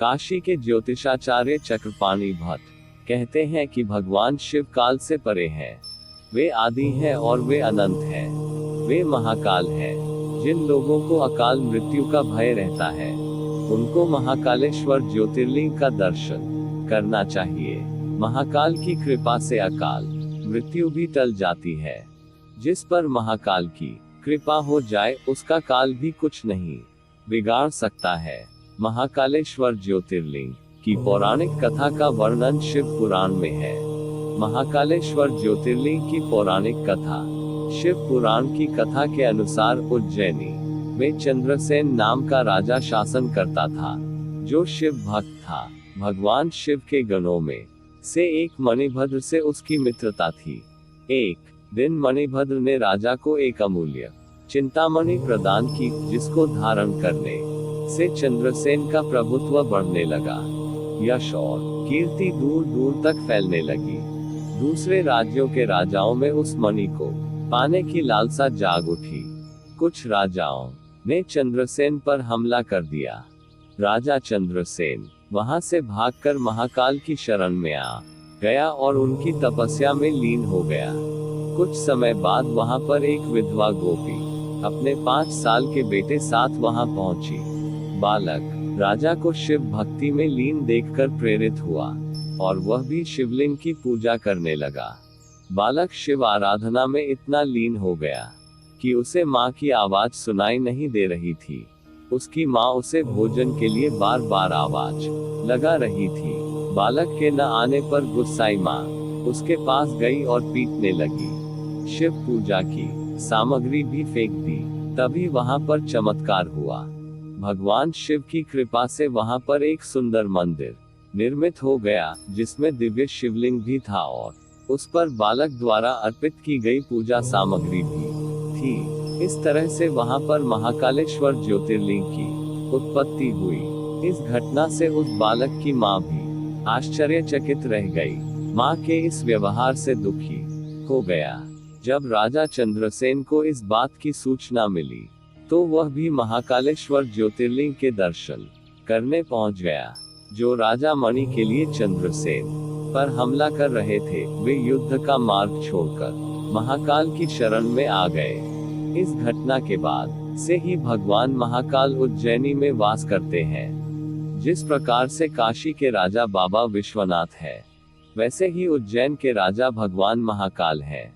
काशी के ज्योतिषाचार्य चक्रपाणि भट्ट कहते हैं कि भगवान शिव काल से परे हैं। वे आदि हैं और वे अनंत हैं। वे महाकाल हैं। जिन लोगों को अकाल मृत्यु का भय रहता है, उनको महाकालेश्वर ज्योतिर्लिंग का दर्शन करना चाहिए। महाकाल की कृपा से अकाल मृत्यु भी टल जाती है। जिस पर महाकाल की कृपा हो जाए, उसका काल भी कुछ नहीं बिगाड़ सकता है। महाकालेश्वर ज्योतिर्लिंग की पौराणिक कथा का वर्णन शिव पुराण में है। महाकालेश्वर ज्योतिर्लिंग की पौराणिक कथा। शिव पुराण की कथा के अनुसार उज्जैनी में चंद्रसेन नाम का राजा शासन करता था, जो शिव भक्त था। भगवान शिव के गणों में से एक मणिभद्र से उसकी मित्रता थी। एक दिन मणिभद्र ने राजा को एक अमूल्य चिंतामणि प्रदान की, जिसको धारण करने से चंद्रसेन का प्रभुत्व बढ़ने लगा। यश और कीर्ति दूर दूर तक फैलने लगी। दूसरे राज्यों के राजाओं में उस मणि को पाने की लालसा जाग उठी। कुछ राजाओं ने चंद्रसेन पर हमला कर दिया। राजा चंद्रसेन वहां से भागकर महाकाल की शरण में आ गया और उनकी तपस्या में लीन हो गया। कुछ समय बाद वहां पर एक विधवा गोपी अपने 5 साल के बेटे साथ वहां पहुंची। बालक राजा को शिव भक्ति में लीन देखकर प्रेरित हुआ और वह भी शिवलिंग की पूजा करने लगा। बालक शिव आराधना में इतना लीन हो गया कि उसे माँ की आवाज सुनाई नहीं दे रही थी। उसकी माँ उसे भोजन के लिए बार बार आवाज लगा रही थी। बालक के न आने पर गुस्साई माँ उसके पास गई और पीटने लगी। शिव पूजा की सामग्री भी फेंक दी। तभी वहां पर चमत्कार हुआ। भगवान शिव की कृपा से वहां पर एक सुंदर मंदिर निर्मित हो गया, जिसमें दिव्य शिवलिंग भी था और उस पर बालक द्वारा अर्पित की गई पूजा सामग्री भी थी। इस तरह से वहां पर महाकालेश्वर ज्योतिर्लिंग की उत्पत्ति हुई। इस घटना से उस बालक की माँ भी आश्चर्यचकित रह गई। माँ के इस व्यवहार से दुखी हो गया। जब राजा चंद्रसेन को इस बात की सूचना मिली, तो वह भी महाकालेश्वर ज्योतिर्लिंग के दर्शन करने पहुंच गया। जो राजा मणि के लिए चंद्रसेन पर हमला कर रहे थे, वे युद्ध का मार्ग छोड़कर महाकाल की शरण में आ गए। इस घटना के बाद से ही भगवान महाकाल उज्जैनी में वास करते हैं। जिस प्रकार से काशी के राजा बाबा विश्वनाथ है, वैसे ही उज्जैन के राजा भगवान महाकाल है।